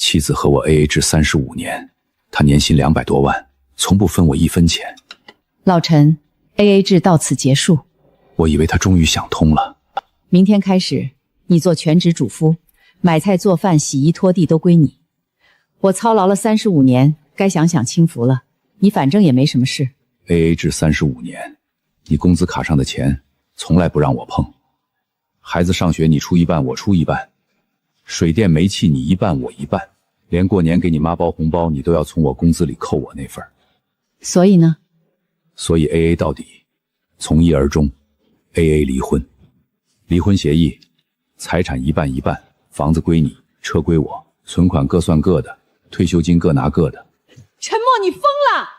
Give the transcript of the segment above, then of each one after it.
妻子和我 AA 制35年，她年薪200多万，从不分我1分钱。老陈 ，AA 制到此结束。我以为他终于想通了。明天开始，你做全职主夫，买菜做饭、洗衣拖地都归你。我操劳了35年，该享享清福了。你反正也没什么事。AA 制35年，你工资卡上的钱从来不让我碰。孩子上学你出一半，我出一半。水电煤气你一半我一半，连过年给你妈包红包，你都要从我工资里扣我那份。所以呢？所以 AA 到底，从一而终。AA 离婚，离婚协议，财产一半一半，房子归你，车归我，存款各算各的，退休金各拿各的。陈默，你疯了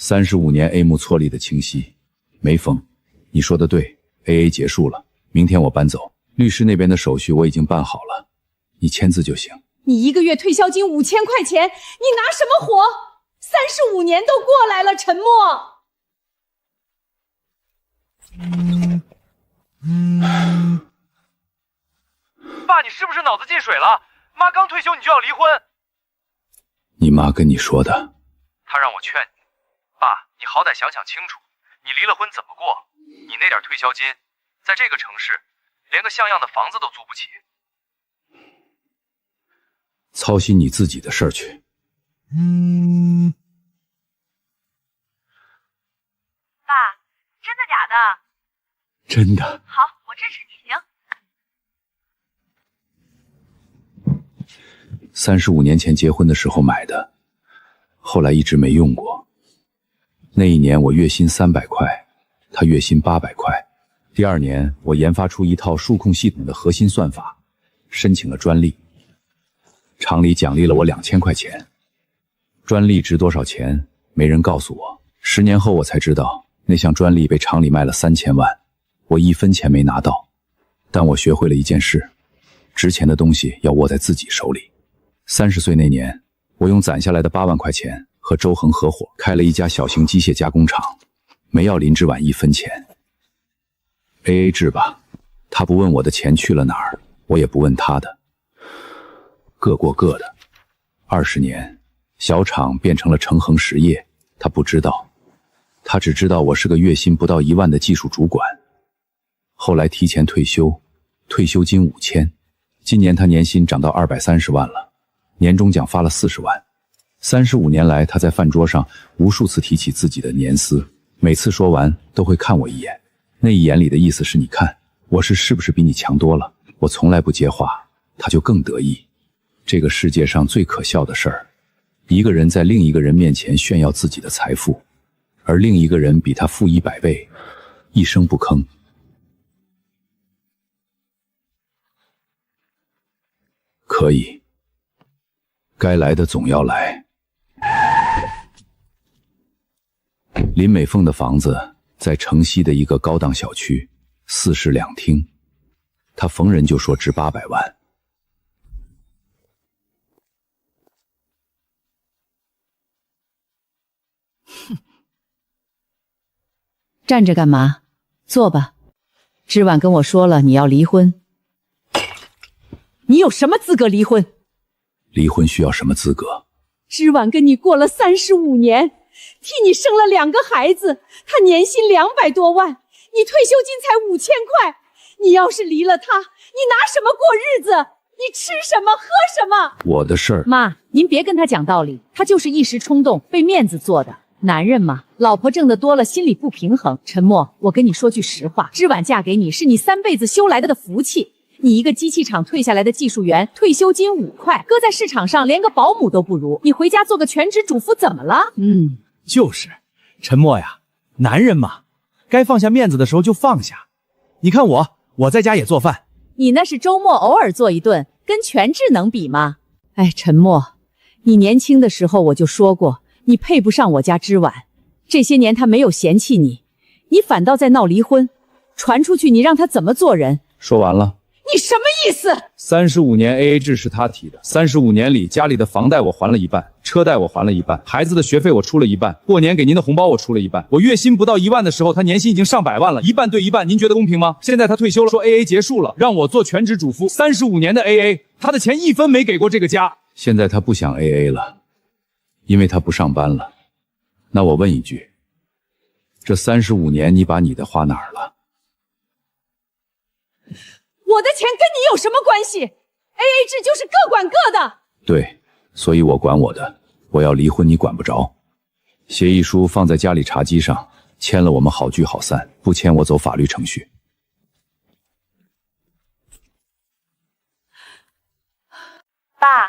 ！35年 A 目错立的清晰，没疯。你说的对 ，AA 结束了，明天我搬走，律师那边的手续我已经办好了，你签字就行。你一个月退休金5000块钱，你拿什么活？35年都过来了，陈默。爸，你是不是脑子进水了？妈刚退休你就要离婚？你妈跟你说的？她让我劝你，爸，你好歹想想清楚，你离了婚怎么过？你那点退休金，在这个城市，连个像样的房子都租不起。操心你自己的事儿去。爸，真的假的？真的。好，我支持你，行。 35年前结婚的时候买的，后来一直没用过。那一年我月薪300块，他月薪800块。第2年我研发出一套数控系统的核心算法，申请了专利。厂里奖励了我2000块钱。专利值多少钱？没人告诉我。10年后我才知道，那项专利被厂里卖了3000万，我1分钱没拿到。但我学会了一件事，值钱的东西要握在自己手里。30岁那年，我用攒下来的8万块钱和周恒合伙开了一家小型机械加工厂，没要林志婉1分钱。AA 制吧，他不问我的钱去了哪儿，我也不问他的，各过各的。20年，小厂变成了成恒实业，他不知道，他只知道我是个月薪不到1万的技术主管。后来提前退休，退休金5000，今年他年薪涨到230万了，年终奖发了40万。35年来，他在饭桌上无数次提起自己的年资，每次说完都会看我一眼，那一眼里的意思是你看我是不是比你强多了。我从来不接话，他就更得意。这个世界上最可笑的事儿，一个人在另一个人面前炫耀自己的财富，而另一个人比他富100倍，一声不吭。可以，该来的总要来。林美凤的房子在城西的一个高档小区，4室2厅，她逢人就说值800万。站着干嘛？坐吧。芝婉跟我说了你要离婚，你有什么资格离婚？离婚需要什么资格？芝婉跟你过了35年，替你生了2个孩子，她年薪200多万，你退休金才5000块。你要是离了她，你拿什么过日子？你吃什么喝什么？我的事儿。妈，您别跟他讲道理，他就是一时冲动，被面子做的。男人嘛，老婆挣得多了，心里不平衡。陈默，我跟你说句实话，芝婉嫁给你是你3辈子修来的福气。你一个机器厂退下来的技术员，退休金5块，搁在市场上连个保姆都不如。你回家做个全职主妇怎么了？就是，陈默呀，男人嘛，该放下面子的时候就放下。你看我在家也做饭。你那是周末偶尔做一顿，跟全职能比吗？哎，陈默，你年轻的时候我就说过，你配不上我家芝婉。这些年他没有嫌弃你，你反倒在闹离婚，传出去你让他怎么做人？说完了。你什么意思？35年 AA 制是他提的，35年里家里的房贷我还了一半，车贷我还了一半，孩子的学费我出了一半，过年给您的红包我出了一半。我月薪不到1万的时候，他年薪已经上百万了，一半对一半，您觉得公平吗？现在他退休了，说 AA 结束了，让我做全职主夫，35年的 AA， 他的钱1分没给过这个家。现在他不想 AA 了，因为他不上班了。那我问一句，这35年你把你的花哪儿了？我的钱跟你有什么关系 ？AA 制就是各管各的。对，所以我管我的，我要离婚你管不着。协议书放在家里茶几上，签了我们好聚好散，不签我走法律程序。爸，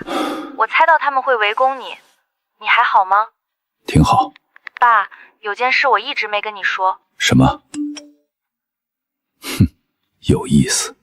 我猜到他们会围攻你，你还好吗？挺好。爸，有件事我一直没跟你说。什么？哼，有意思。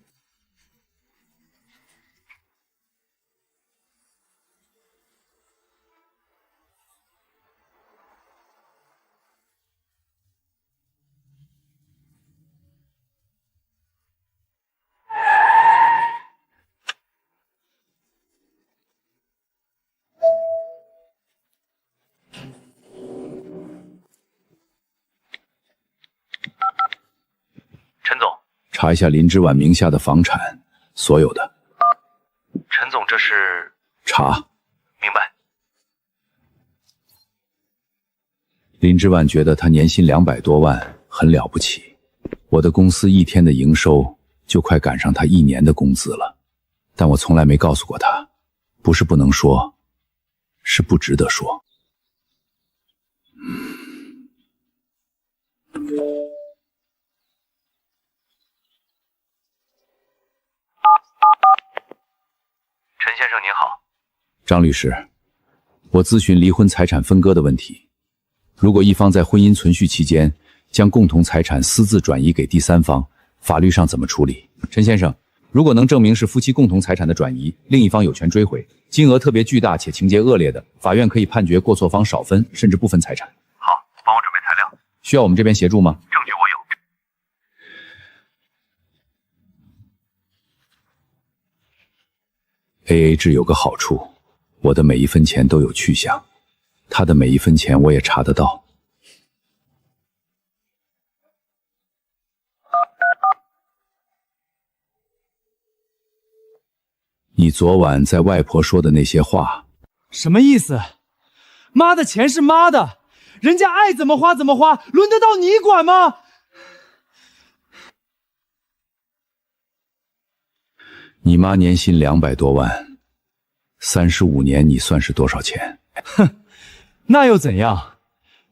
陈总，查一下林之婉名下的房产，所有的。陈总，这是？查。明白。林之婉觉得他年薪200多万很了不起，我的公司一天的营收就快赶上他1年的工资了，但我从来没告诉过他，不是不能说，是不值得说。陈先生您好。张律师，我咨询离婚财产分割的问题。如果一方在婚姻存续期间将共同财产私自转移给第三方，法律上怎么处理？陈先生，如果能证明是夫妻共同财产的转移，另一方有权追回，金额特别巨大且情节恶劣的，法院可以判决过错方少分甚至不分财产。好，帮我准备材料。需要我们这边协助吗？证据我有。AA 制有个好处，我的每一分钱都有去向，他的每一分钱我也查得到。你昨晚在外婆说的那些话，什么意思？妈的钱是妈的，人家爱怎么花怎么花，轮得到你管吗？你妈年薪200多万，35年你算是多少钱？哼，那又怎样？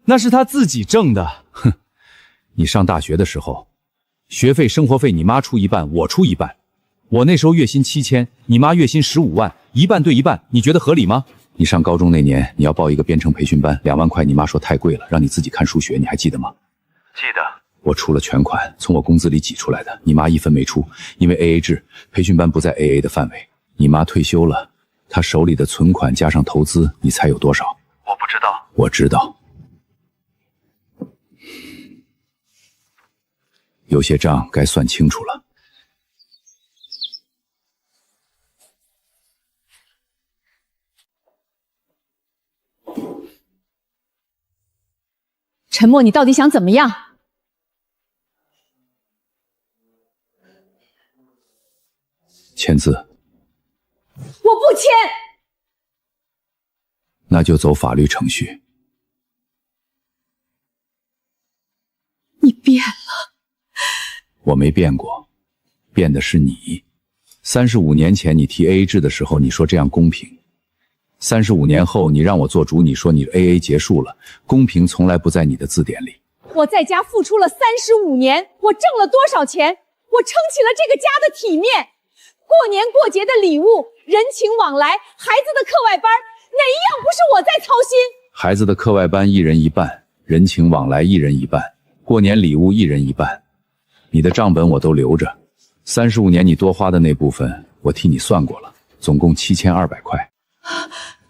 那是她自己挣的。哼，你上大学的时候，学费、生活费你妈出一半，我出一半。我那时候月薪7000，你妈月薪15万，一半对一半，你觉得合理吗？你上高中那年，你要报一个编程培训班，2万块，你妈说太贵了，让你自己看数学，你还记得吗？记得。我出了全款，从我工资里挤出来的，你妈1分没出，因为 AA 制，培训班不在 AA 的范围。你妈退休了，她手里的存款加上投资，你猜有多少？我不知道。我知道。有些账该算清楚了。陈默，你到底想怎么样？签字。我不签。那就走法律程序。你变了。我没变过，变的是你。35年前你提 AA 制的时候，你说这样公平。35年后你让我做主，你说你 AA 结束了，公平从来不在你的字典里。我在家付出了35年，我挣了多少钱？我撑起了这个家的体面。过年过节的礼物、人情往来、孩子的课外班，哪一样不是我在操心？孩子的课外班1人1半，人情往来1人1半，过年礼物1人1半。你的账本我都留着，35年你多花的那部分我替你算过了，总共7200块。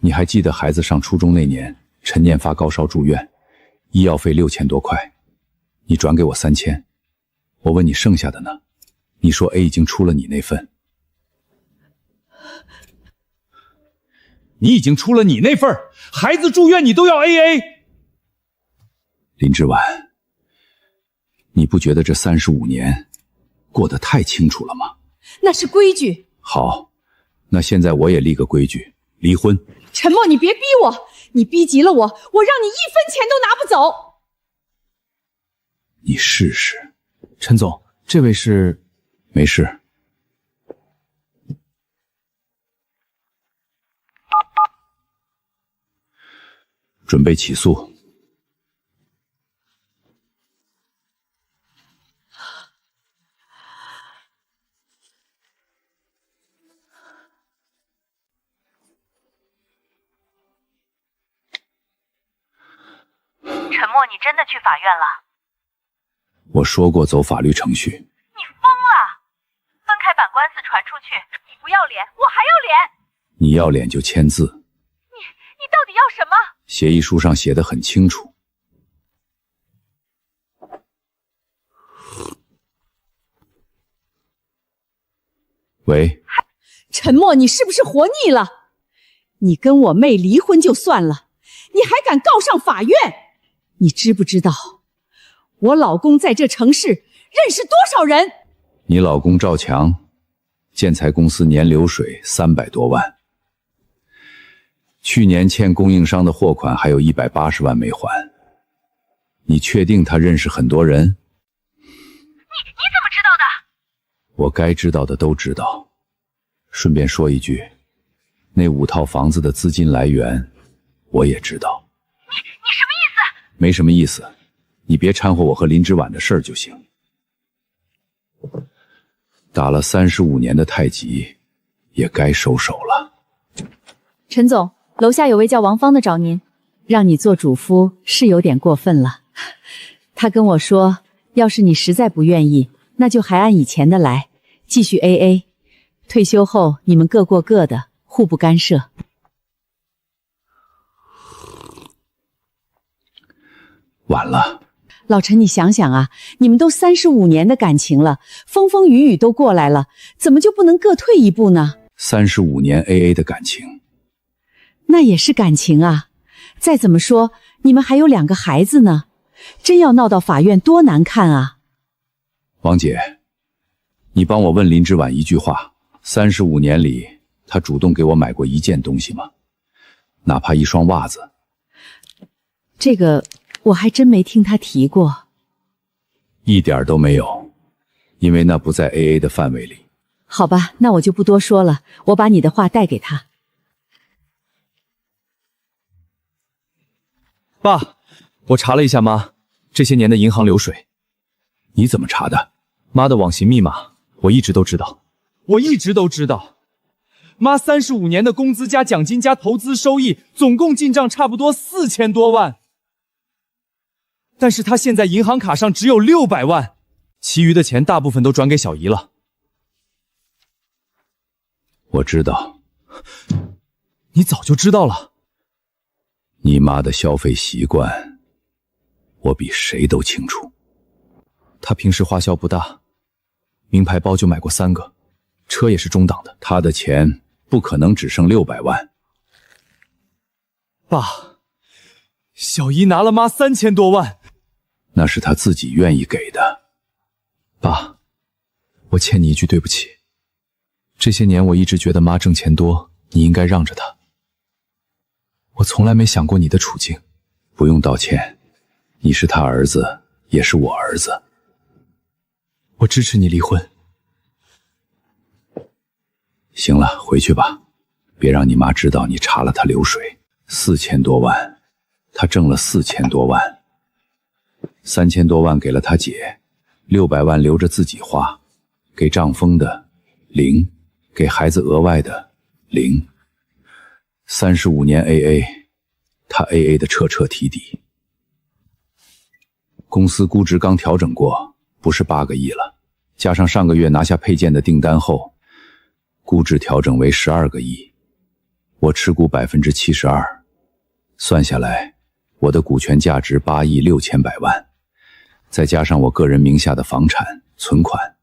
你还记得孩子上初中那年，陈念发高烧住院，医药费6000多块，你转给我3000。我问你剩下的呢？你说 A 已经出了你那份。你已经出了你那份，孩子住院你都要 AA。林之婉，你不觉得这35年过得太清楚了吗？那是规矩。好，那现在我也立个规矩，离婚。陈默，你别逼我，你逼急了我，我让你1分钱都拿不走。你试试。陈总，这位是……没事。准备起诉。陈默，你真的去法院了？我说过走法律程序。你疯了！分开把官司传出去，你不要脸，我还要脸。你要脸就签字。你到底要什么？协议书上写得很清楚。喂，陈默，你是不是活腻了？你跟我妹离婚就算了，你还敢告上法院？你知不知道，我老公在这城市认识多少人？你老公赵强，建材公司年流水300多万，去年欠供应商的货款还有180万没还。你确定他认识很多人？你怎么知道的？我该知道的都知道。顺便说一句，那5套房子的资金来源我也知道。你什么意思？没什么意思，你别掺和我和林之婉的事儿就行。打了35年的太极，也该收手了。陈总，楼下有位叫王芳的找您，让你做主夫是有点过分了。他跟我说，要是你实在不愿意，那就还按以前的来，继续 AA。退休后你们各过各的，互不干涉。晚了。老陈，你想想啊，你们都35年的感情了，风风雨雨都过来了，怎么就不能各退一步呢？35年 AA 的感情，那也是感情啊。再怎么说，你们还有2个孩子呢，真要闹到法院，多难看啊！王姐，你帮我问林之婉一句话：35年里，她主动给我买过1件东西吗？哪怕1双袜子？这个我还真没听他提过。一点都没有，因为那不在 AA 的范围里。好吧，那我就不多说了，我把你的话带给他。爸，我查了一下妈这些年的银行流水。你怎么查的？妈的网型密码我一直都知道。妈35年的工资加奖金加投资收益，总共进账差不多4000多万。但是她现在银行卡上只有600万，其余的钱大部分都转给小姨了。我知道。你早就知道了？你妈的消费习惯，我比谁都清楚。她平时花销不大，名牌包就买过3个，车也是中档的。她的钱不可能只剩600万。爸，小姨拿了妈3000多万。那是她自己愿意给的。爸，我欠你一句对不起。这些年我一直觉得妈挣钱多，你应该让着她。我从来没想过你的处境。不用道歉，你是他儿子，也是我儿子。我支持你离婚。行了，回去吧，别让你妈知道你查了她流水。4000多万，她挣了4000多万，3000多万给了她姐，600万留着自己花，给丈风的0，给孩子额外的0。35年 AA， 她 AA 的彻彻底底。公司估值刚调整过，不是8个亿了，加上上个月拿下配件的订单后，估值调整为12个亿。我持股72%，算下来，我的股权价值8亿6千百万，再加上我个人名下的房产、存款。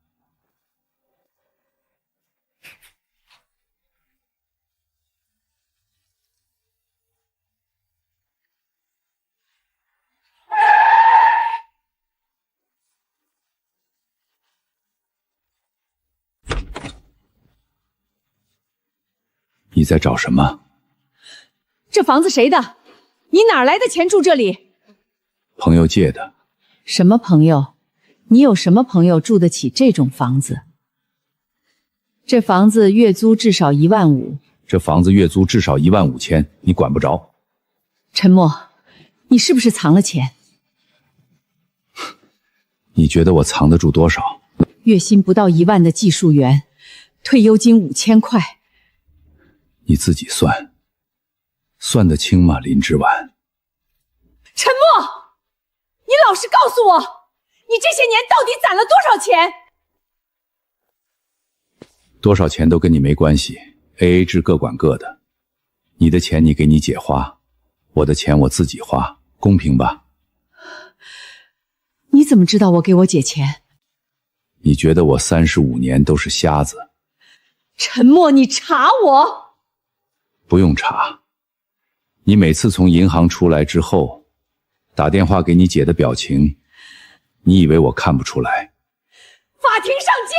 你在找什么？这房子谁的？你哪来的钱住这里？朋友借的。什么朋友？你有什么朋友住得起这种房子？这房子月租至少15000。这房子月租至少15000，你管不着。陈默，你是不是藏了钱？你觉得我藏得住多少？月薪不到1万的技术员，退休金5000块。你自己算，算得清吗，林之婉？陈默，你老实告诉我，你这些年到底攒了多少钱？多少钱都跟你没关系 ，AA 制各管各的。你的钱你给你姐花，我的钱我自己花，公平吧？你怎么知道我给我姐钱？你觉得我35年都是瞎子？陈默，你查我！不用查。你每次从银行出来之后，打电话给你姐的表情，你以为我看不出来？法庭上见！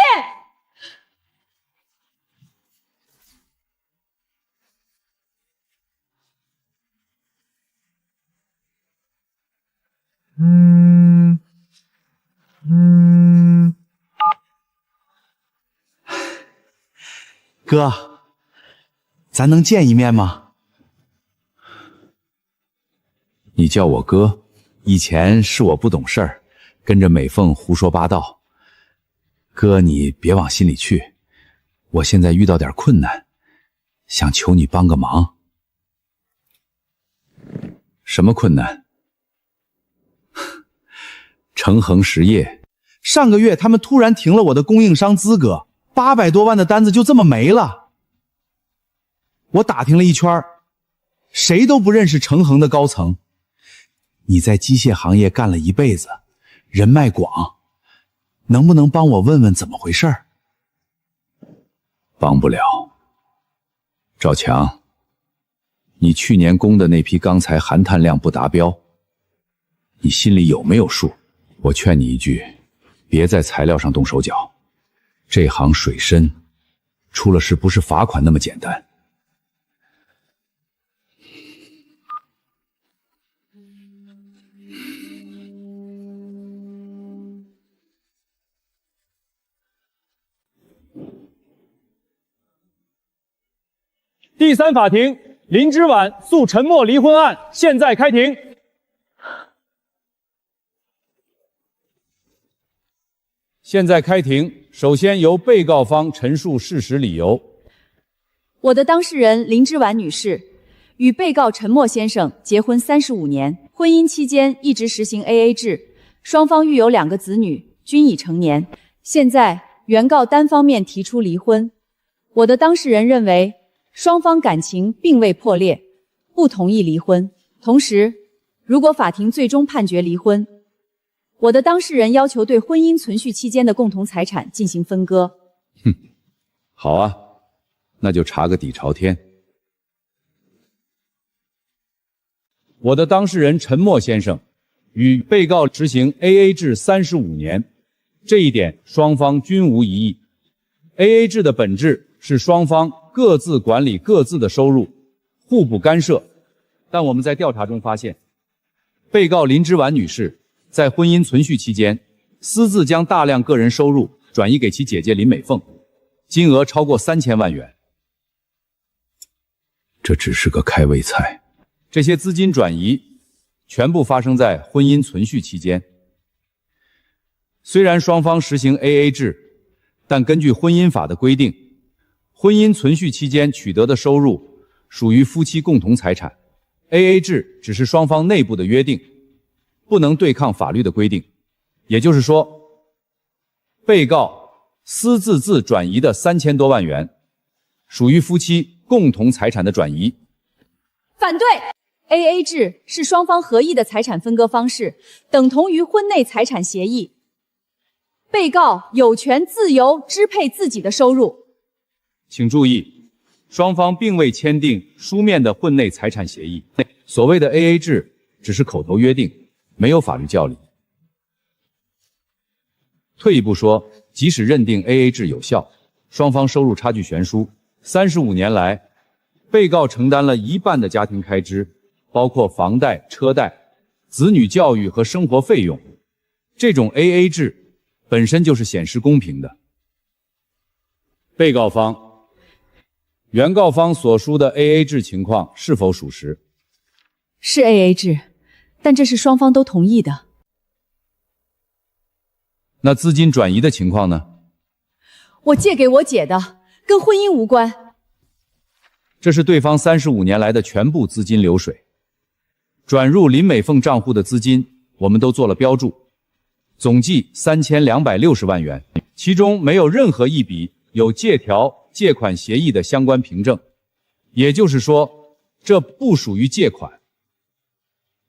哥，咱能见一面吗？你叫我哥，以前是我不懂事儿，跟着美凤胡说八道。哥，你别往心里去，我现在遇到点困难，想求你帮个忙。什么困难？成恒实业，上个月他们突然停了我的供应商资格，800多万的单子就这么没了。我打听了一圈，谁都不认识成恒的高层。你在机械行业干了一辈子，人脉广，能不能帮我问问怎么回事？帮不了。赵强，你去年供的那批钢材含碳量不达标，你心里有没有数？我劝你一句，别在材料上动手脚，这行水深，出了事不是罚款那么简单。第三法庭，林之婉诉陈默离婚案现在开庭。现在开庭，首先由被告方陈述事实理由。我的当事人林之婉女士与被告陈默先生结婚35年，婚姻期间一直实行 AA 制，双方育有2个子女，均已成年。现在原告单方面提出离婚，我的当事人认为双方感情并未破裂，不同意离婚。同时，如果法庭最终判决离婚，我的当事人要求对婚姻存续期间的共同财产进行分割。好啊，那就查个底朝天。我的当事人陈默先生与被告执行 AA 制35年，这一点双方均无异议。AA 制的本质是双方各自管理各自的收入，互不干涉。但我们在调查中发现，被告林之婉女士在婚姻存续期间，私自将大量个人收入转移给其姐姐林美凤，金额超过3000万元。这只是个开胃菜。这些资金转移全部发生在婚姻存续期间。虽然双方实行 AA 制，但根据婚姻法的规定，婚姻存续期间取得的收入属于夫妻共同财产。AA 制只是双方内部的约定，不能对抗法律的规定。也就是说，被告私自转移的3000多万元，属于夫妻共同财产的转移。反对 ！AA 制是双方合意的财产分割方式，等同于婚内财产协议。被告有权自由支配自己的收入。请注意，双方并未签订书面的婚内财产协议。所谓的 AA 制只是口头约定，没有法律效力。退一步说，即使认定 AA 制有效，双方收入差距悬殊，35年来，被告承担了1半的家庭开支，包括房贷、车贷、子女教育和生活费用。这种 AA 制本身就是显示公平的。被告方，原告方所述的 AA 制情况是否属实？是 AA 制，但这是双方都同意的。那资金转移的情况呢？我借给我姐的，跟婚姻无关。这是对方35年来的全部资金流水，转入林美凤账户的资金，我们都做了标注，总计3260万元，其中没有任何一笔有借条、借款协议的相关凭证，也就是说，这不属于借款。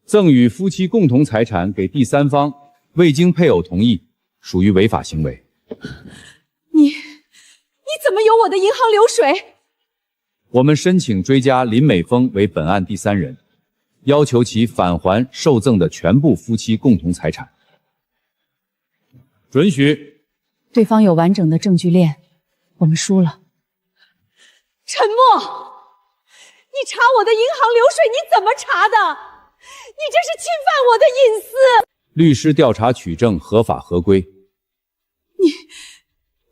赠与夫妻共同财产给第三方，未经配偶同意，属于违法行为。你怎么有我的银行流水？我们申请追加林美凤为本案第3人，要求其返还受赠的全部夫妻共同财产。准许。对方有完整的证据链，我们输了。陈默，你查我的银行流水，你怎么查的？你这是侵犯我的隐私！律师调查取证合法合规。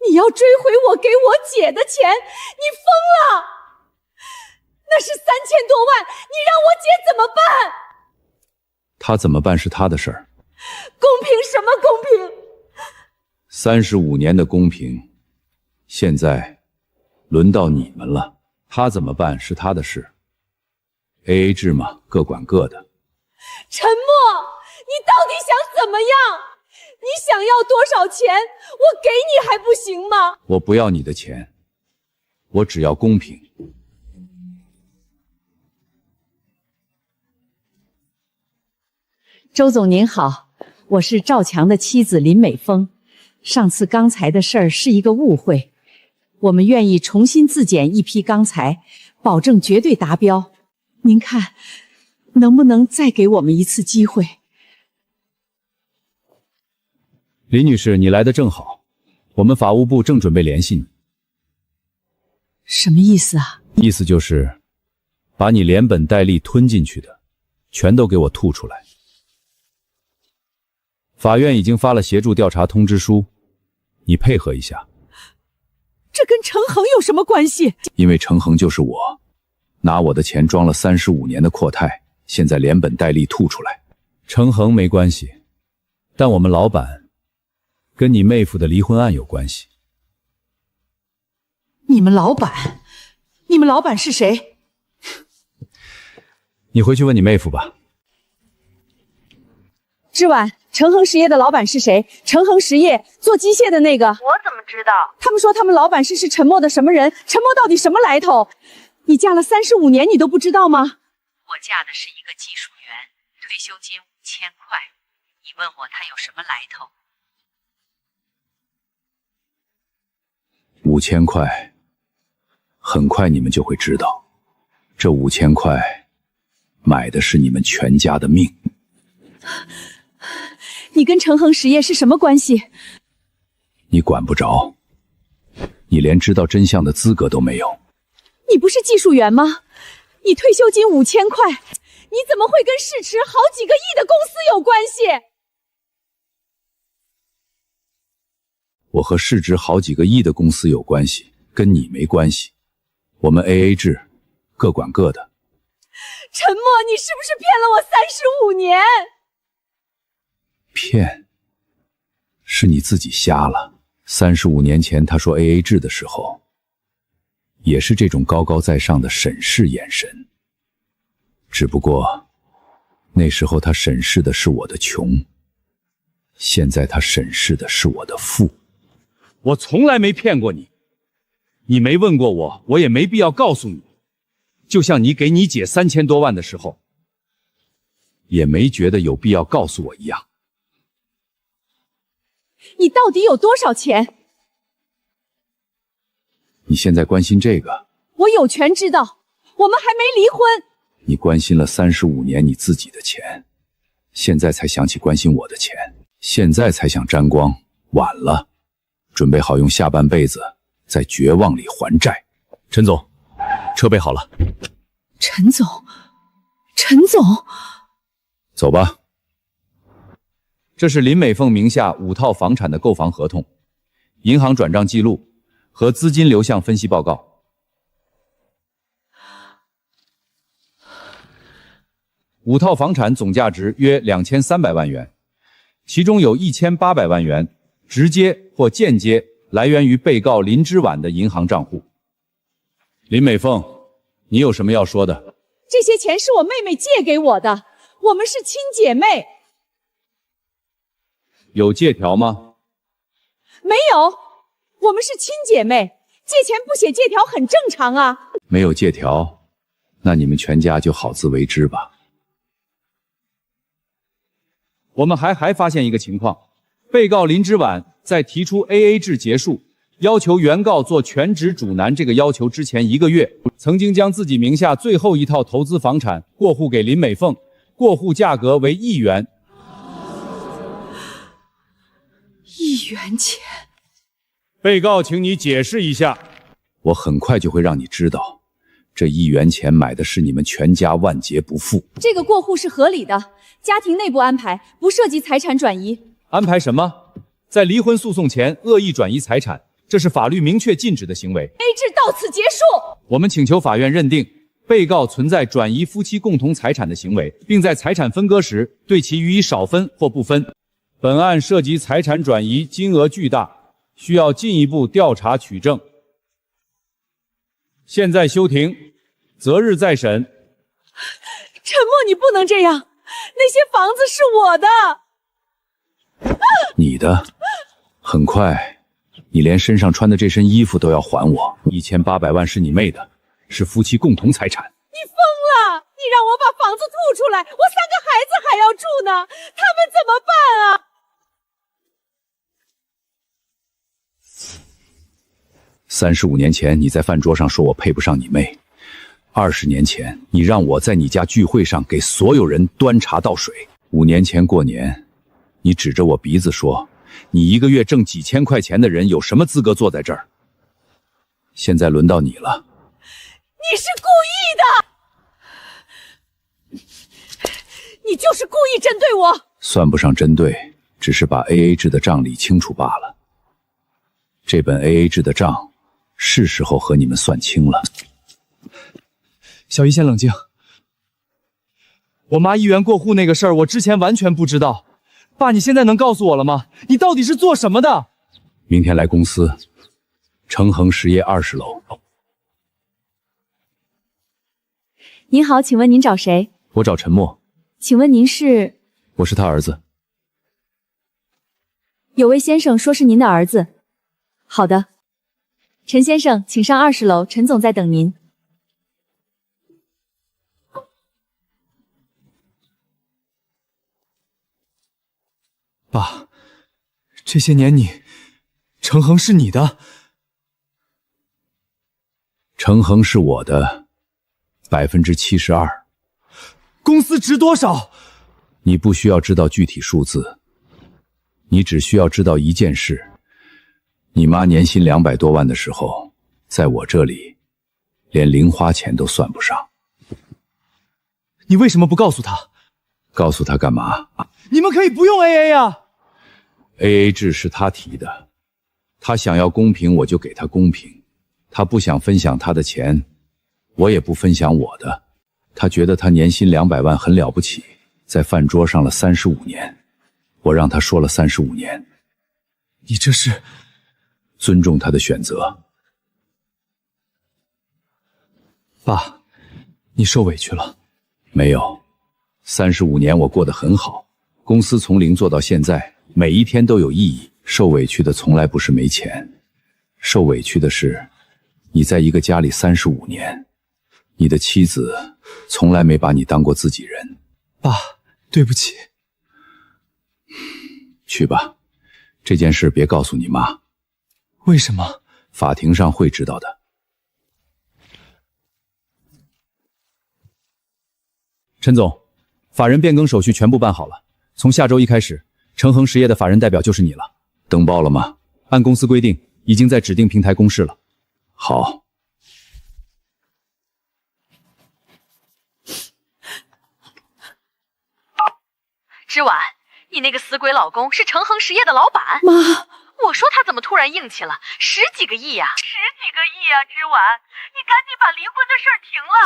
你要追回我给我姐的钱，你疯了！那是3000多万，你让我姐怎么办？她怎么办是她的事儿。公平什么公平？35年的公平，现在轮到你们了。她怎么办是她的事。AA 制嘛，各管各的。陈默，你到底想怎么样？你想要多少钱，我给你还不行吗？我不要你的钱，我只要公平。周总您好，我是赵强的妻子林美凤。上次钢材的事儿是一个误会，我们愿意重新自检一批钢材，保证绝对达标。您看，能不能再给我们一次机会？林女士，你来的正好，我们法务部正准备联系你。什么意思啊？意思就是把你连本带利吞进去的全都给我吐出来。法院已经发了协助调查通知书，你配合一下。这跟程恒有什么关系？因为程恒就是我，拿我的钱装了35年的阔太，现在连本带利吐出来。程恒没关系，但我们老板跟你妹夫的离婚案有关系。你们老板？你们老板是谁？你回去问你妹夫吧。之晚，程恒实业的老板是谁？程恒实业做机械的那个。我怎么知道？他们说他们老板是陈默的什么人？陈默到底什么来头？你嫁了35年，你都不知道吗？我嫁的是一个技术员，退休金5000块。你问我他有什么来头？5000块，很快你们就会知道，这5000块买的是你们全家的命。你跟程恒实业是什么关系？你管不着，你连知道真相的资格都没有。你不是技术员吗？你退休金5000块，你怎么会跟市值好几个亿的公司有关系？我和市值好几个亿的公司有关系，跟你没关系。我们 AA 制，各管各的。陈默，你是不是骗了我35年？骗？是你自己瞎了。35年前他说 AA 制的时候，也是这种高高在上的审视眼神。只不过那时候他审视的是我的穷，现在他审视的是我的富。我从来没骗过你，你没问过我，我也没必要告诉你。就像你给你姐3000多万的时候，也没觉得有必要告诉我一样。你到底有多少钱？你现在关心这个？我有权知道，我们还没离婚。你关心了35年你自己的钱，现在才想起关心我的钱，现在才想沾光，晚了。准备好用下半辈子在绝望里还债。陈总，车备好了。陈总，陈总，走吧。这是林美凤名下5套房产的购房合同、银行转账记录和资金流向分析报告。5套房产总价值约2300万元，其中有1800万元直接或间接来源于被告林之婉的银行账户。林美凤，你有什么要说的？这些钱是我妹妹借给我的，我们是亲姐妹。有借条吗？没有，我们是亲姐妹，借钱不写借条很正常啊。没有借条，那你们全家就好自为之吧。我们还发现一个情况，被告林之婉在提出 AA 制结束，要求原告做全职主男这个要求之前1个月，曾经将自己名下最后一套投资房产过户给林美凤，过户价格为1元。1元钱。被告，请你解释一下。我很快就会让你知道，这1元钱买的是你们全家万劫不复。这个过户是合理的，家庭内部安排，不涉及财产转移。安排什么？在离婚诉讼前恶意转移财产，这是法律明确禁止的行为。 A 制到此结束。我们请求法院认定被告存在转移夫妻共同财产的行为，并在财产分割时对其予以少分或不分。本案涉及财产转移，金额巨大，需要进一步调查取证。现在休庭，择日再审。陈默，你不能这样，那些房子是我的。你的？很快，你连身上穿的这身衣服都要还我。1800万是你妹的，是夫妻共同财产。你疯了！你让我把房子吐出来，我3个孩子还要住呢，他们怎么办啊？35年前，你在饭桌上说我配不上你妹；20年前，你让我在你家聚会上给所有人端茶倒水；5年前过年，你指着我鼻子说，你1个月挣几千块钱的人有什么资格坐在这儿？现在轮到你了。你是故意的，你就是故意针对我。算不上针对，只是把 AA 制的账理清楚罢了。这本 AA 制的账，是时候和你们算清了。小姨先冷静。我妈1元过户那个事儿，我之前完全不知道。爸，你现在能告诉我了吗？你到底是做什么的？明天来公司，成恒实业20楼。您好，请问您找谁？我找陈默。请问您是？我是他儿子。有位先生说是您的儿子。好的，陈先生，请上20楼，陈总在等您。爸，这些年成恒是你的？成恒是我的72%。公司值多少？你不需要知道具体数字，你只需要知道一件事。你妈年薪200多万的时候，在我这里，连零花钱都算不上。你为什么不告诉她？告诉她干嘛？你们可以不用 AA 啊。AA 制是他提的，他想要公平，我就给他公平；他不想分享他的钱，我也不分享我的。他觉得他年薪200万很了不起，在饭桌上了35年，我让他说了35年。你这是？尊重他的选择。爸，你受委屈了。没有，35年我过得很好，公司从零做到现在，每一天都有意义。受委屈的从来不是没钱，受委屈的是你在一个家里35年，你的妻子从来没把你当过自己人。爸，对不起。去吧，这件事别告诉你妈。为什么？法庭上会知道的。陈总，法人变更手续全部办好了，从下周1开始，成恒实业的法人代表就是你了。登报了吗？按公司规定，已经在指定平台公示了。好。之婉，你那个死鬼老公是成恒实业的老板。妈，我说他怎么突然硬气了？10几个亿呀！10几个亿呀，之婉，你赶紧把离婚的事儿停了。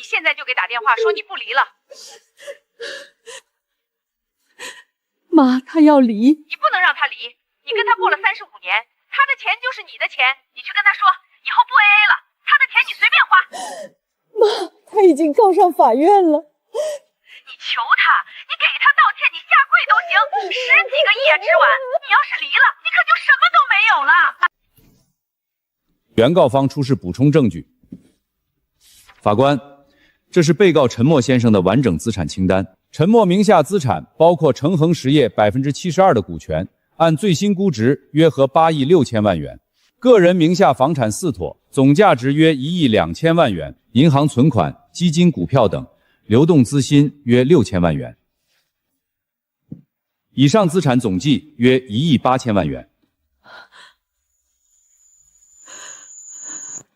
你现在就给打电话说你不离了。妈，他要离，你不能让他离，你跟他过了35年，他的钱就是你的钱，你去跟他说，以后不 AA 了，他的钱你随便花。妈，他已经告上法院了。你求他，你给他道歉，你下跪都行。10几个亿啊，之婉，你要是离了，你可就什么都没有了。原告方出示补充证据。法官，这是被告陈默先生的完整资产清单。陈默名下资产包括成恒实业72%的股权，按最新估值约合8亿6千万元；个人名下房产4妥，总价值约1亿2千万元；银行存款、基金、股票等，流动资金约6千万元。以上资产总计约1亿8千万元。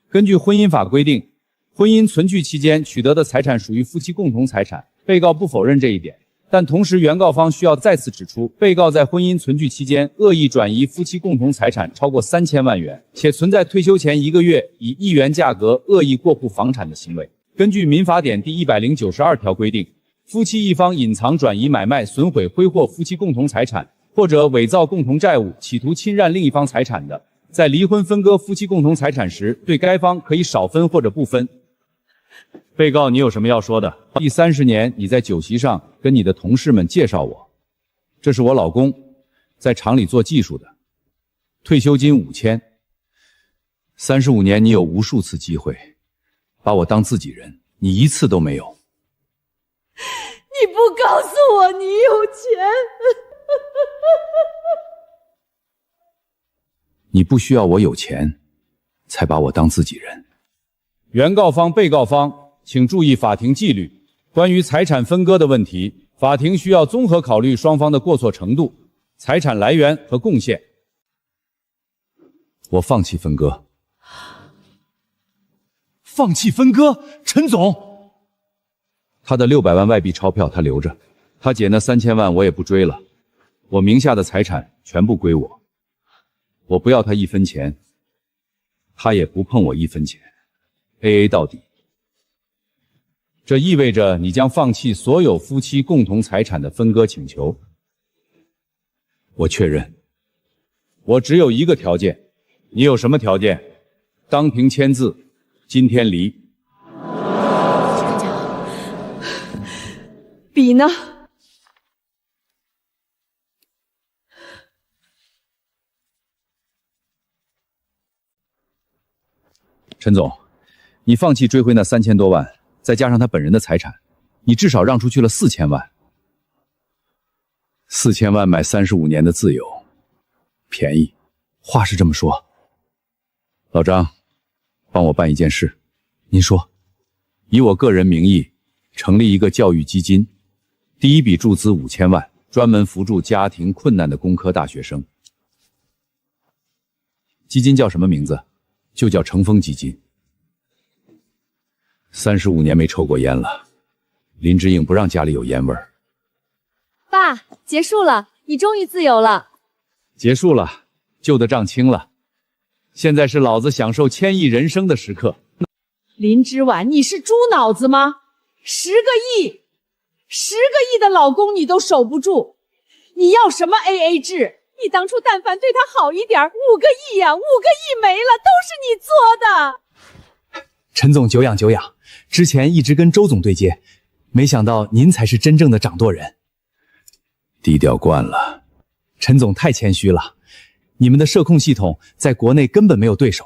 根据婚姻法规定，婚姻存续期间取得的财产属于夫妻共同财产，被告不否认这一点，但同时原告方需要再次指出，被告在婚姻存续期间恶意转移夫妻共同财产超过3000万元，且存在退休前1个月以1元价格恶意过户房产的行为。根据民法典第192条规定，夫妻一方隐藏、转移、买卖、损毁、挥霍夫妻共同财产，或者伪造共同债务，企图侵占另一方财产的，在离婚分割夫妻共同财产时，对该方可以少分或者不分。被告，你有什么要说的？第30年，你在酒席上跟你的同事们介绍我，这是我老公，在厂里做技术的，退休金5000。35年，你有无数次机会把我当自己人，你一次都没有。你不告诉我你有钱，你不需要我有钱，才把我当自己人。原告方、被告方，请注意法庭纪律。关于财产分割的问题，法庭需要综合考虑双方的过错程度、财产来源和贡献。我放弃分割。放弃分割？陈总，他的600万外币钞票他留着，他姐那3000万我也不追了，我名下的财产全部归我，我不要他1分钱，他也不碰我1分钱。AA 到底。这意味着你将放弃所有夫妻共同财产的分割请求。我确认。我只有一个条件，你有什么条件？当庭签字，今天离。笔呢？陈总，你放弃追回那3000多万，再加上他本人的财产，你至少让出去了4000万。4000万买35年的自由，便宜。话是这么说。老张，帮我办一件事。您说，以我个人名义成立一个教育基金，第一笔注资5000万，专门扶助家庭困难的工科大学生。基金叫什么名字？就叫成风基金。35年没抽过烟了，林之颖不让家里有烟味儿。爸，结束了，你终于自由了。结束了，旧的账清了，现在是老子享受1000亿人生的时刻。林之婉，你是猪脑子吗？10个亿，10个亿的老公你都守不住，你要什么 AA 制？你当初但凡对他好一点，5个亿呀，5个亿没了，都是你做的。陈总久仰久仰，之前一直跟周总对接，没想到您才是真正的掌舵人。低调惯了。陈总太谦虚了，你们的社控系统在国内根本没有对手。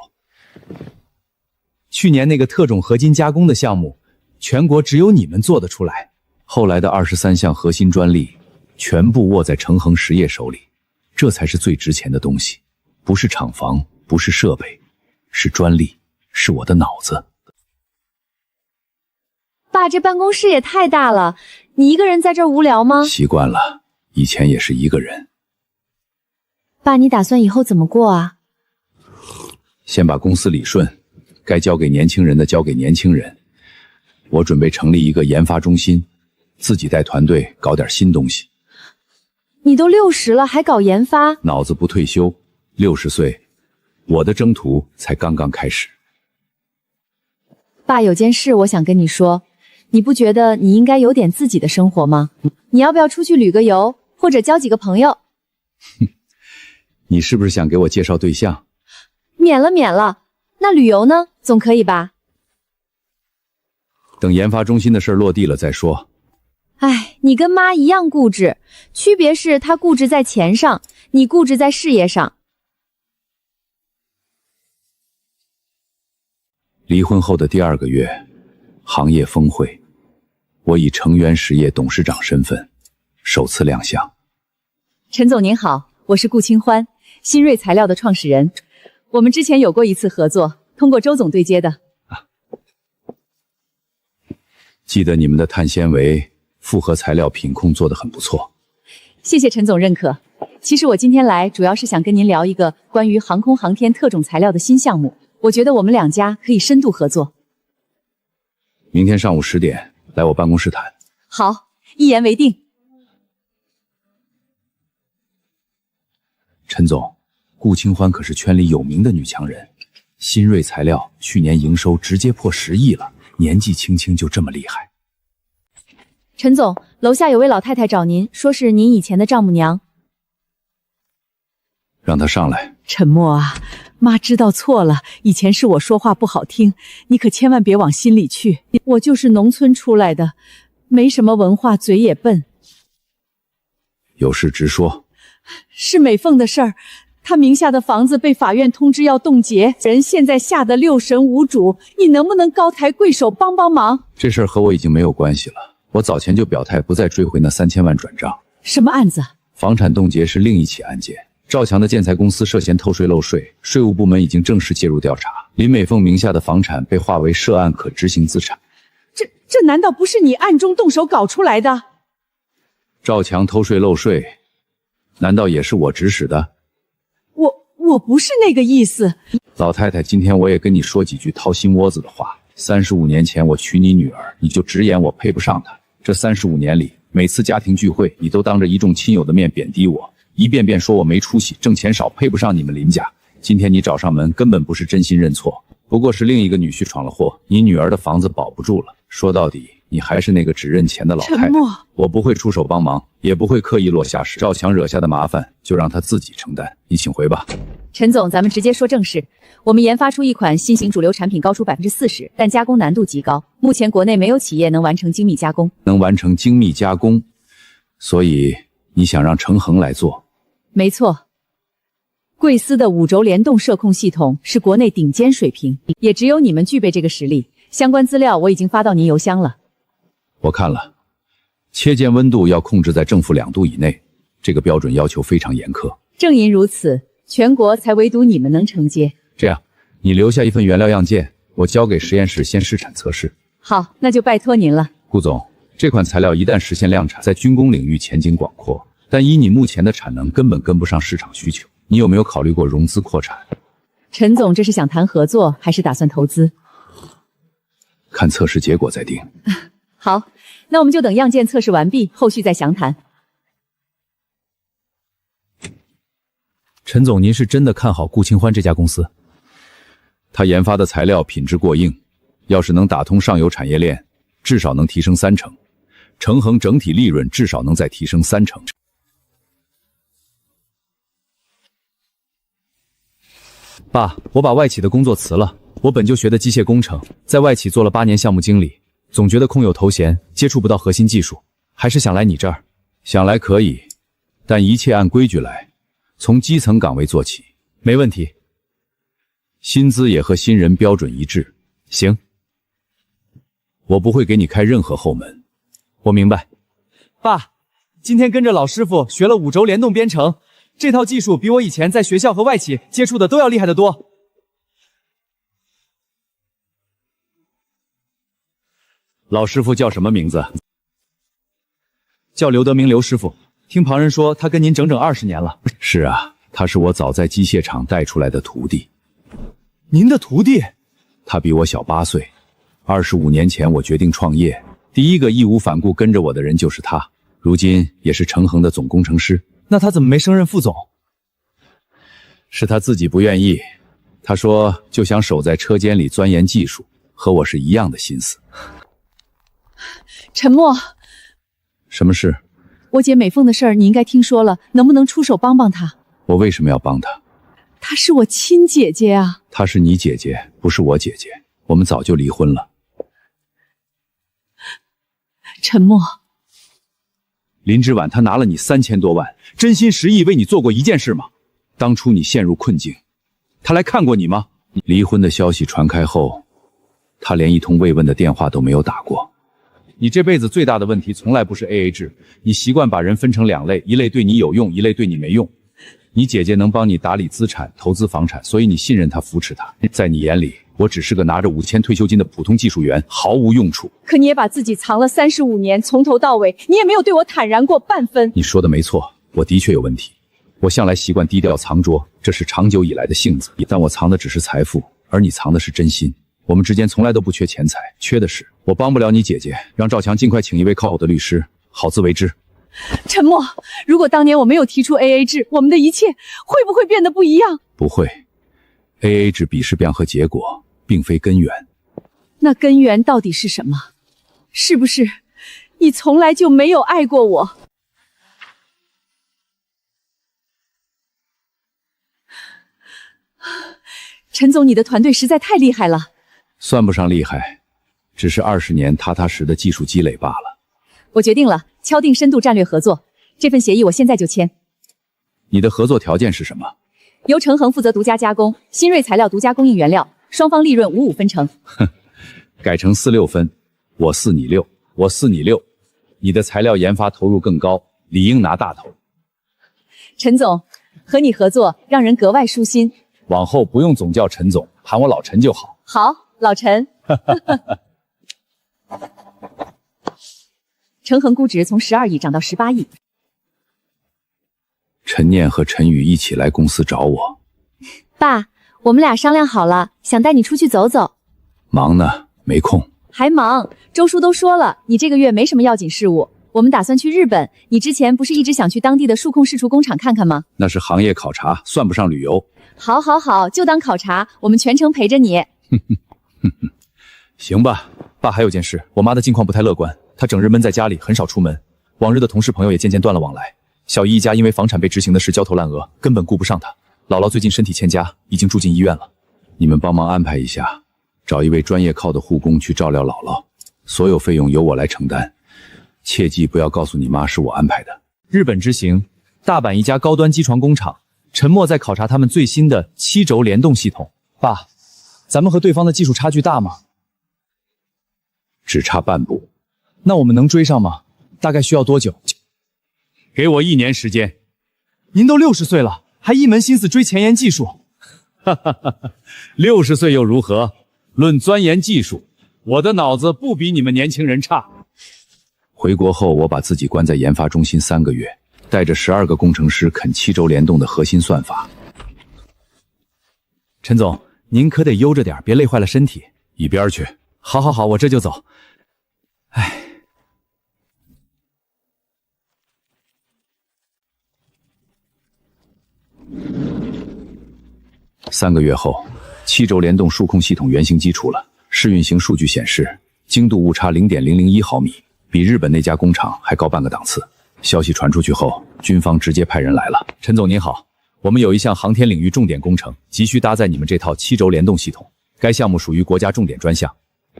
去年那个特种合金加工的项目，全国只有你们做得出来。后来的23项核心专利，全部握在成恒实业手里。这才是最值钱的东西，不是厂房，不是设备，是专利，是我的脑子。爸，这办公室也太大了，你一个人在这儿无聊吗？习惯了，以前也是一个人。爸，你打算以后怎么过啊？先把公司理顺，该交给年轻人的交给年轻人。我准备成立一个研发中心，自己带团队搞点新东西。你都60了，还搞研发？脑子不退休，60岁，我的征途才刚刚开始。爸，有件事我想跟你说，你不觉得你应该有点自己的生活吗？你要不要出去旅个游，或者交几个朋友？你是不是想给我介绍对象？免了，那旅游呢？总可以吧？等研发中心的事落地了再说。哎，你跟妈一样固执，区别是她固执在钱上，你固执在事业上。离婚后的第2个月，行业峰会，我以成源实业董事长身份首次亮相。陈总您好，我是顾清欢，新锐材料的创始人。我们之前有过一次合作，通过周总对接的。记得你们的碳纤维复合材料品控做得很不错。谢谢陈总认可。其实我今天来主要是想跟您聊一个关于航空航天特种材料的新项目，我觉得我们2家可以深度合作。明天上午10点来我办公室谈。好，一言为定。陈总，顾清欢可是圈里有名的女强人，新锐材料去年营收直接破10亿了，年纪轻轻就这么厉害。陈总，楼下有位老太太找您，说是您以前的丈母娘。让她上来。陈默啊，妈知道错了，以前是我说话不好听，你可千万别往心里去。我就是农村出来的，没什么文化，嘴也笨。有事直说。是美凤的事儿，她名下的房子被法院通知要冻结，人现在吓得6神无主，你能不能高抬贵手帮帮忙？这事儿和我已经没有关系了，我早前就表态不再追回那3000万转账。什么案子？房产冻结是另一起案件，赵强的建材公司涉嫌偷税漏税，税务部门已经正式介入调查。林美凤名下的房产被划为涉案可执行资产。这难道不是你暗中动手搞出来的？赵强偷税漏税，难道也是我指使的？我不是那个意思。老太太，今天我也跟你说几句掏心窝子的话。35年前我娶你女儿，你就直言我配不上她。这35年里，每次家庭聚会，你都当着一众亲友的面贬低我，一遍遍说我没出息，挣钱少，配不上你们林家。今天你找上门，根本不是真心认错，不过是另一个女婿闯了祸，你女儿的房子保不住了。说到底，你还是那个只认钱的老太太。陈默，我不会出手帮忙，也不会刻意落下石。赵强惹下的麻烦，就让他自己承担。你请回吧。陈总，咱们直接说正事。我们研发出一款新型主流产品，高出40%，但加工难度极高。目前国内没有企业能完成精密加工。能完成精密加工，所以你想让程恒来做？没错。贵司的5轴联动射控系统是国内顶尖水平，也只有你们具备这个实力。相关资料我已经发到您邮箱了。我看了，切件温度要控制在正负2度以内，这个标准要求非常严苛。正因如此，全国才唯独你们能承接。这样，你留下一份原料样件，我交给实验室先试产测试。好，那就拜托您了。顾总，这款材料一旦实现量产，在军工领域前景广阔，但以你目前的产能，根本跟不上市场需求。你有没有考虑过融资扩产？陈总，这是想谈合作，还是打算投资？看测试结果再定。好，那我们就等样件测试完毕，后续再详谈。陈总，您是真的看好顾清欢这家公司？他研发的材料品质过硬，要是能打通上游产业链，至少能提升30%，程恒整体利润至少能再提升30%。爸，我把外企的工作辞了。我本就学的机械工程，在外企做了8年项目经理，总觉得空有头衔，接触不到核心技术，还是想来你这儿。想来可以，但一切按规矩来，从基层岗位做起。没问题。薪资也和新人标准一致。行。我不会给你开任何后门。我明白。爸，今天跟着老师傅学了5轴联动编程，这套技术比我以前在学校和外企接触的都要厉害得多。老师傅叫什么名字？叫刘德明，刘师傅。听旁人说他跟您整整20年了。是啊，他是我早在机械厂带出来的徒弟。您的徒弟？他比我小8岁。25年前我决定创业，第一个义无反顾跟着我的人就是他，如今也是成恒的总工程师。那他怎么没升任副总？是他自己不愿意。他说就想守在车间里钻研技术，和我是一样的心思。陈默，什么事？我姐美凤的事儿你应该听说了，能不能出手帮帮她？我为什么要帮他？她是我亲姐姐啊。她是你姐姐，不是我姐姐。我们早就离婚了。陈默，林之婉他拿了你3000多万，真心实意为你做过一件事吗？当初你陷入困境，他来看过你吗？离婚的消息传开后，他连一通慰问的电话都没有打过。你这辈子最大的问题从来不是 AA 制，你习惯把人分成2类，一类对你有用，一类对你没用。你姐姐能帮你打理资产、投资房产，所以你信任她、扶持她。在你眼里，我只是个拿着5000退休金的普通技术员，毫无用处。可你也把自己藏了35年，从头到尾，你也没有对我坦然过半分。你说的没错，我的确有问题。我向来习惯低调藏拙，这是长久以来的性子。但我藏的只是财富，而你藏的是真心。我们之间从来都不缺钱财，缺的是我帮不了你姐姐，让赵强尽快请一位靠谱的律师，好自为之。陈默，如果当年我没有提出 AA 制，我们的一切会不会变得不一样？不会 ，AA 制比是变和结果，并非根源。那根源到底是什么？是不是你从来就没有爱过我？陈总，你的团队实在太厉害了。算不上厉害，只是20年踏踏实的技术积累罢了。我决定了，敲定深度战略合作，这份协议我现在就签。你的合作条件是什么？由成恒负责独家加工，新锐材料独家供应原料，双方利润55分成。哼，改成46分，我4你6，我4你6。你的材料研发投入更高，理应拿大头。陈总，和你合作让人格外舒心。往后不用总叫陈总，喊我老陈就好。好，老陈。成恒估值从12亿涨到18亿。陈念和陈宇一起来公司找我。爸，我们俩商量好了，想带你出去走走。忙呢，没空。还忙？周叔都说了，你这个月没什么要紧事务。我们打算去日本，你之前不是一直想去当地的数控试厨工厂看看吗？那是行业考察，算不上旅游。好，好，好，就当考察，我们全程陪着你。行吧。爸，还有件事，我妈的近况不太乐观，她整日闷在家里，很少出门，往日的同事朋友也渐渐断了往来。小姨一家因为房产被执行的事焦头烂额，根本顾不上她。姥姥最近身体欠佳，已经住进医院了。你们帮忙安排一下，找一位专业靠的护工去照料姥姥，所有费用由我来承担。切记不要告诉你妈是我安排的。日本之行，大阪一家高端机床工厂，陈默在考察他们最新的7轴联动系统。爸，咱们和对方的技术差距大吗？只差半步。那我们能追上吗？大概需要多久？给我1年时间。您都60岁了，还一门心思追前沿技术。哈哈哈哈，60岁又如何？论钻研技术，我的脑子不比你们年轻人差。回国后，我把自己关在研发中心3个月，带着12个工程师啃7轴联动的核心算法。陈总，您可得悠着点，别累坏了身体。一边去。好，好，好，我这就走。哎。3个月后，7轴联动数控系统原型基础了。试运行数据显示，精度误差0.001毫米，比日本那家工厂还高半个档次。消息传出去后，军方直接派人来了。陈总您好，我们有一项航天领域重点工程，急需搭载你们这套7轴联动系统。该项目属于国家重点专项，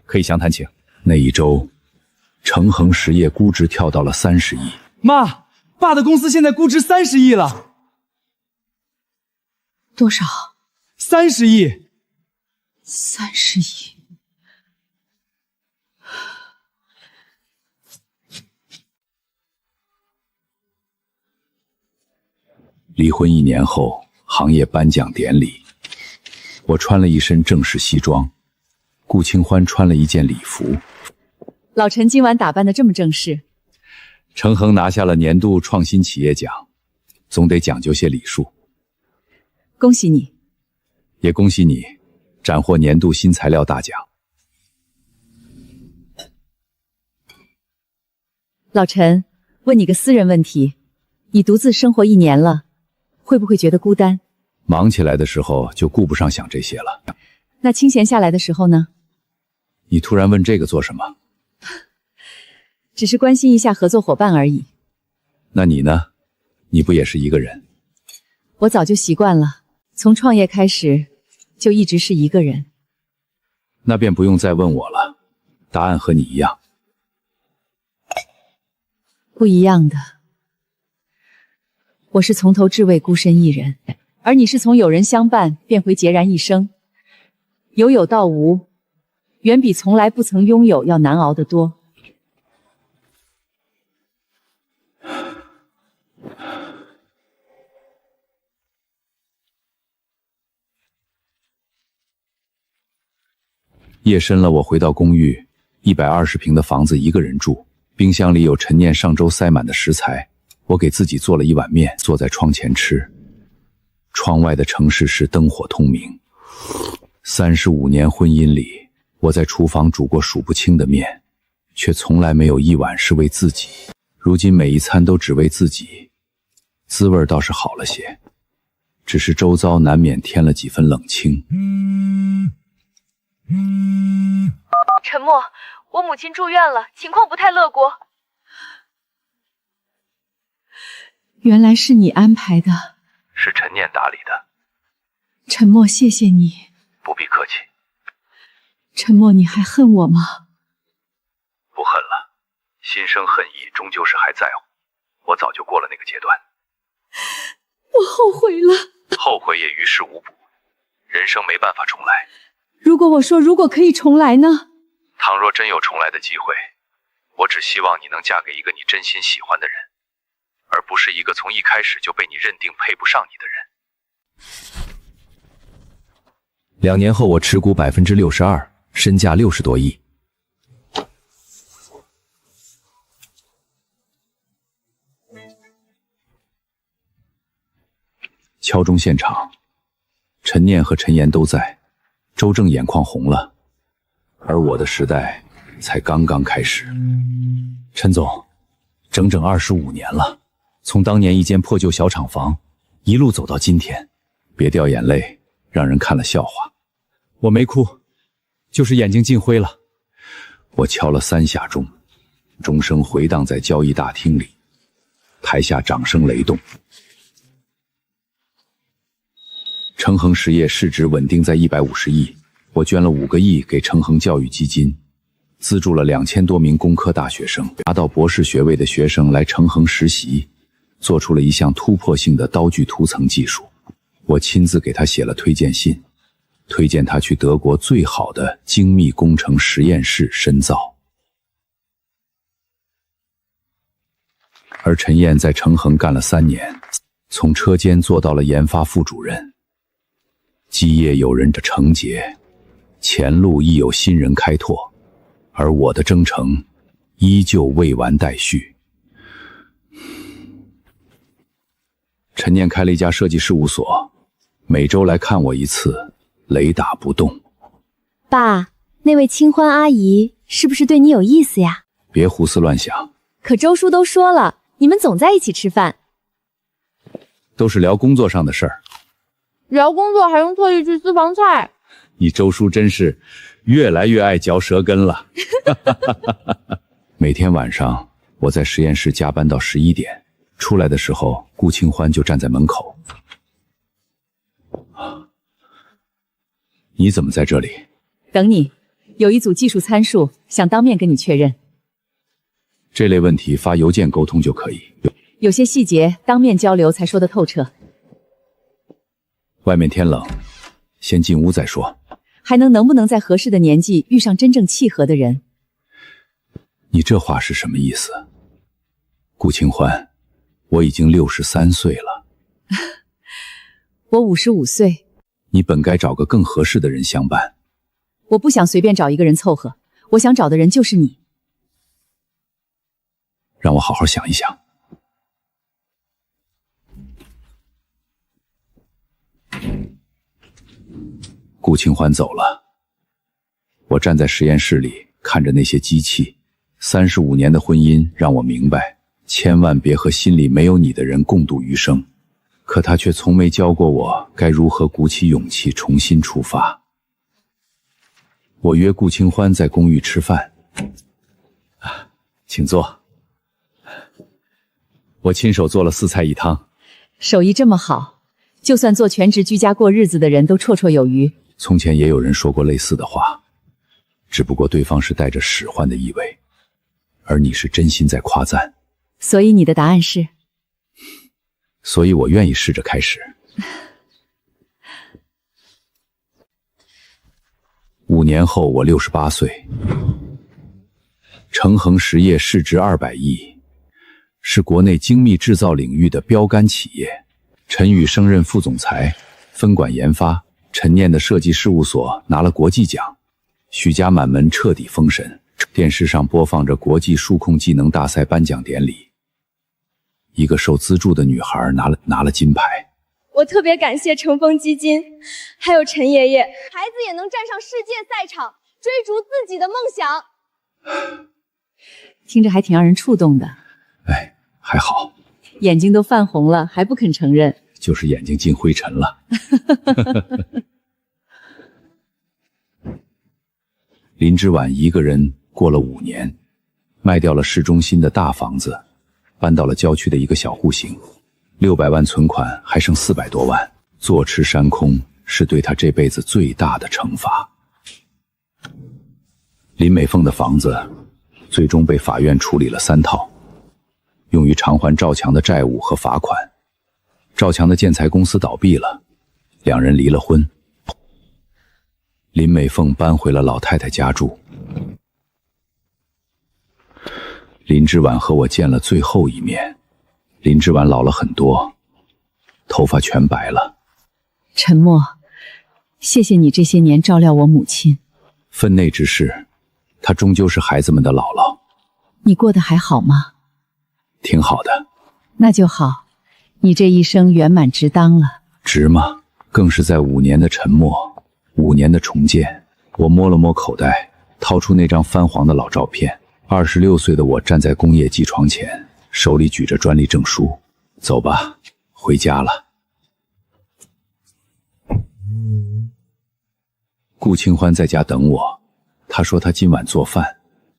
可以详谈请。那一周，成恒实业估值跳到了30亿。妈，爸的公司现在估值30亿了。多少？30亿。30亿。离婚1年后，行业颁奖典礼，我穿了一身正式西装，顾清欢穿了一件礼服。老陈今晚打扮得这么正式。成恒拿下了年度创新企业奖，总得讲究些礼数。恭喜你。也恭喜你斩获年度新材料大奖。老陈，问你个私人问题，你独自生活1年了，会不会觉得孤单？忙起来的时候就顾不上想这些了。那清闲下来的时候呢？你突然问这个做什么？只是关心一下合作伙伴而已。那你呢？你不也是一个人？我早就习惯了，从创业开始就一直是一个人。那便不用再问我了，答案和你一样。不一样的，我是从头至尾孤身一人，而你是从有人相伴变回孑然一身。由有到无，远比从来不曾拥有要难熬得多。夜深了，我回到公寓，120平的房子，一个人住。冰箱里有陈念上周塞满的食材，我给自己做了一碗面，坐在窗前吃。窗外的城市是灯火通明。35年婚姻里，我在厨房煮过数不清的面，却从来没有一碗是为自己。如今每一餐都只为自己，滋味倒是好了些，只是周遭难免添了几分冷清。陈默，我母亲住院了，情况不太乐观。原来是你安排的。是陈念打理的。陈默，谢谢你。不必客气。陈默，你还恨我吗？不恨了，心生恨意终究是还在乎，我早就过了那个阶段。我后悔了。后悔也于事无补，人生没办法重来。如果可以重来呢？倘若真有重来的机会，我只希望你能嫁给一个你真心喜欢的人，而不是一个从一开始就被你认定配不上你的人。 2年后，我持股62%，身价60多亿。敲钟现场，陈念和陈岩都在。周正眼眶红了，而我的时代才刚刚开始。陈总，整整25年了，从当年一间破旧小厂房，一路走到今天。别掉眼泪，让人看了笑话。我没哭，就是眼睛进灰了。我敲了3下钟，钟声回荡在交易大厅里，台下掌声雷动。成恒实业市值稳定在150亿，我捐了5个亿给成恒教育基金，资助了2000多名工科大学生，拿到博士学位的学生来成恒实习，做出了一项突破性的刀具涂层技术。我亲自给他写了推荐信，推荐他去德国最好的精密工程实验室深造。而陈燕在成恒干了3年，从车间做到了研发副主任。基业有人者承接，前路亦有新人开拓，而我的征程依旧未完待续。陈念开了一家设计事务所，每周来看我一次，雷打不动。爸，那位清欢阿姨是不是对你有意思呀？别胡思乱想。可周叔都说了，你们总在一起吃饭。都是聊工作上的事儿。聊工作还用特意去私房菜？你周叔真是越来越爱嚼舌根了。每天晚上我在实验室加班到11点，出来的时候顾清欢就站在门口。你怎么在这里？等你，有一组技术参数想当面跟你确认。这类问题发邮件沟通就可以，有些细节当面交流才说得透彻。外面天冷，先进屋再说。还能不能在合适的年纪遇上真正契合的人？你这话是什么意思？顾清欢，我已经63岁了。我55岁。你本该找个更合适的人相伴。我不想随便找一个人凑合，我想找的人就是你。让我好好想一想。顾清欢走了，我站在实验室里看着那些机器， 35年的婚姻让我明白，千万别和心里没有你的人共度余生。可他却从没教过我该如何鼓起勇气重新出发。我约顾清欢在公寓吃饭，请坐。我亲手做了4菜1汤，手艺这么好，就算做全职居家过日子的人都绰绰有余。从前也有人说过类似的话，只不过对方是带着使唤的意味，而你是真心在夸赞。所以你的答案是？所以我愿意试着开始。5年后我68岁，成恒实业市值200亿，是国内精密制造领域的标杆企业。陈宇升任副总裁，分管研发。陈念的设计事务所拿了国际奖，许家满门彻底封神。电视上播放着国际数控技能大赛颁奖典礼，一个受资助的女孩拿了金牌。我特别感谢成峰基金，还有陈爷爷，孩子也能站上世界赛场，追逐自己的梦想。听着还挺让人触动的。哎，还好。眼睛都泛红了，还不肯承认。就是眼睛进灰尘了。林之婉一个人过了5年，卖掉了市中心的大房子，搬到了郊区的一个小户型，600万存款还剩400多万，坐吃山空是对他这辈子最大的惩罚。林美凤的房子最终被法院处理了3套，用于偿还赵强的债务和罚款。赵强的建材公司倒闭了，2人离了婚。林美凤搬回了老太太家住。林之婉和我见了最后一面，林之婉老了很多，头发全白了。陈默，谢谢你这些年照料我母亲。分内之事，她终究是孩子们的姥姥。你过得还好吗？挺好的。那就好，你这一生圆满值当了。值吗？更是在5年的沉默，5年的重建。我摸了摸口袋，掏出那张泛黄的老照片。26岁的我站在工业机床前，手里举着专利证书。走吧，回家了。顾清欢在家等我，他说他今晚做饭。